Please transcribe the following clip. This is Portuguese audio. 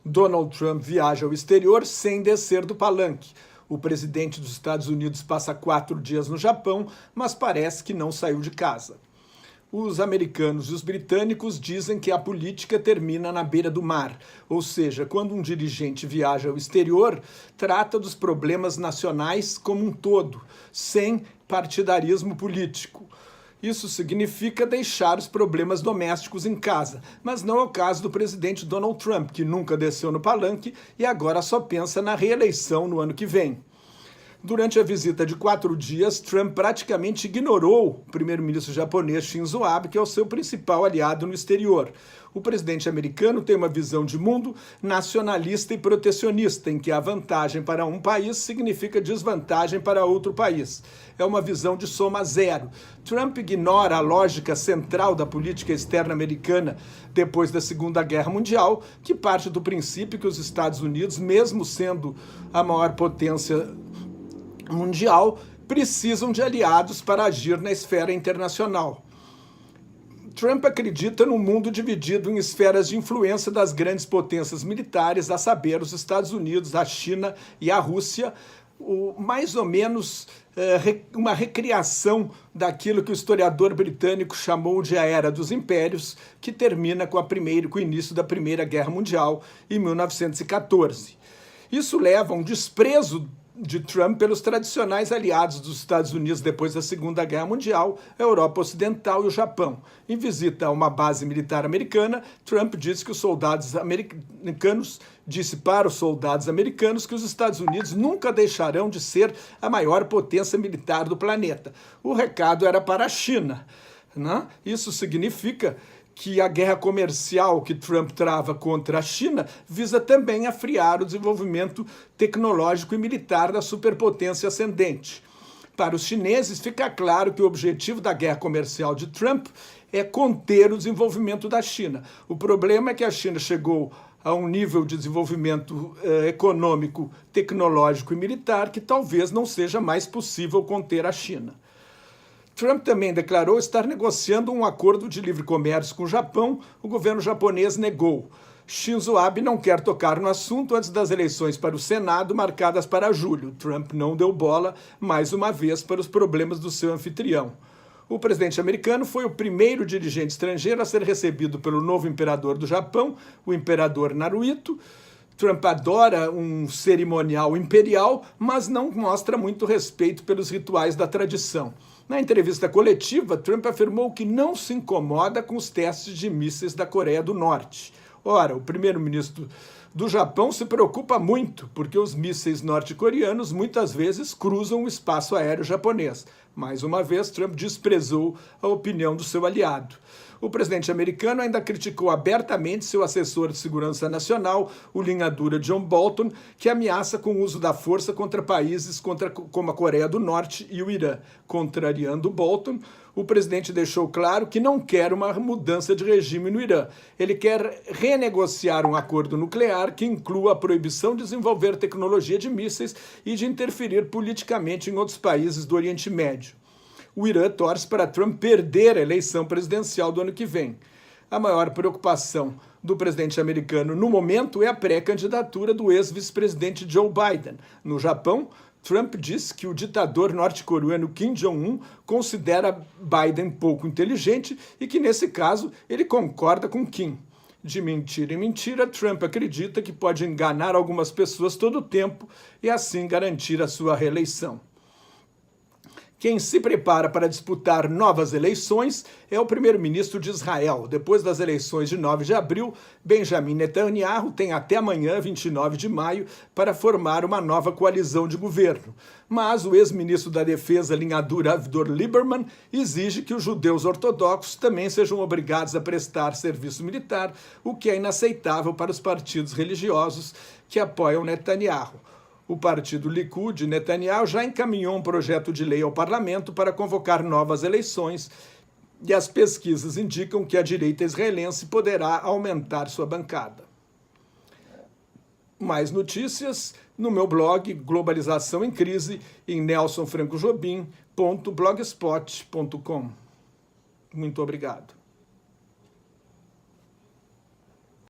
Donald Trump viaja ao exterior sem descer do palanque. O presidente dos Estados Unidos passa 4 dias no Japão, mas parece que não saiu de casa. Os americanos e os britânicos dizem que a política termina na beira do mar, ou seja, quando um dirigente viaja ao exterior, trata dos problemas nacionais como um todo, sem partidarismo político. Isso significa deixar os problemas domésticos em casa, mas não é o caso do presidente Donald Trump, que nunca desceu no palanque e agora só pensa na reeleição no ano que vem. Durante a visita de 4 dias, Trump praticamente ignorou o primeiro-ministro japonês Shinzo Abe, que é o seu principal aliado no exterior. O presidente americano tem uma visão de mundo nacionalista e protecionista, em que a vantagem para um país significa desvantagem para outro país. É uma visão de soma zero. Trump ignora a lógica central da política externa americana depois da Segunda Guerra Mundial, que parte do princípio que os Estados Unidos, mesmo sendo a maior potência mundial, precisam de aliados para agir na esfera internacional. Trump acredita num mundo dividido em esferas de influência das grandes potências militares, a saber, os Estados Unidos, a China e a Rússia, mais ou menos uma recriação daquilo que o historiador britânico chamou de a Era dos Impérios, que termina com o início da Primeira Guerra Mundial, em 1914. Isso leva a um desprezo de Trump pelos tradicionais aliados dos Estados Unidos depois da Segunda Guerra Mundial, a Europa Ocidental e o Japão. Em visita a uma base militar americana, Trump disse para os soldados americanos que os Estados Unidos nunca deixarão de ser a maior potência militar do planeta. O recado era para a China, né? Isso significa que a guerra comercial que Trump trava contra a China visa também afiar o desenvolvimento tecnológico e militar da superpotência ascendente. Para os chineses, fica claro que o objetivo da guerra comercial de Trump é conter o desenvolvimento da China. O problema é que a China chegou a um nível de desenvolvimento econômico, tecnológico e militar que talvez não seja mais possível conter a China. Trump também declarou estar negociando um acordo de livre comércio com o Japão. O governo japonês negou. Shinzo Abe não quer tocar no assunto antes das eleições para o Senado, marcadas para julho. Trump não deu bola, mais uma vez, para os problemas do seu anfitrião. O presidente americano foi o primeiro dirigente estrangeiro a ser recebido pelo novo imperador do Japão, o imperador Naruhito. Trump adora um cerimonial imperial, mas não mostra muito respeito pelos rituais da tradição. Na entrevista coletiva, Trump afirmou que não se incomoda com os testes de mísseis da Coreia do Norte. Ora, o primeiro-ministro do Japão se preocupa muito, porque os mísseis norte-coreanos muitas vezes cruzam o espaço aéreo japonês. Mais uma vez, Trump desprezou a opinião do seu aliado. O presidente americano ainda criticou abertamente seu assessor de segurança nacional, o linha dura John Bolton, que ameaça com o uso da força contra países como a Coreia do Norte e o Irã. Contrariando Bolton, o presidente deixou claro que não quer uma mudança de regime no Irã. Ele quer renegociar um acordo nuclear que inclua a proibição de desenvolver tecnologia de mísseis e de interferir politicamente em outros países do Oriente Médio. O Irã torce para Trump perder a eleição presidencial do ano que vem. A maior preocupação do presidente americano no momento é a pré-candidatura do ex-vice-presidente Joe Biden. No Japão, Trump disse que o ditador norte-coreano Kim Jong-un considera Biden pouco inteligente e que, nesse caso, ele concorda com Kim. De mentira em mentira, Trump acredita que pode enganar algumas pessoas todo o tempo e assim garantir a sua reeleição. Quem se prepara para disputar novas eleições é o primeiro-ministro de Israel. Depois das eleições de 9 de abril, Benjamin Netanyahu tem até amanhã, 29 de maio, para formar uma nova coalizão de governo. Mas o ex-ministro da Defesa, linha dura, Avigdor Lieberman, exige que os judeus ortodoxos também sejam obrigados a prestar serviço militar, o que é inaceitável para os partidos religiosos que apoiam Netanyahu. O partido Likud de Netanyahu já encaminhou um projeto de lei ao parlamento para convocar novas eleições e as pesquisas indicam que a direita israelense poderá aumentar sua bancada. Mais notícias no meu blog Globalização em Crise em nelsonfrancojobim.blogspot.com. Muito obrigado.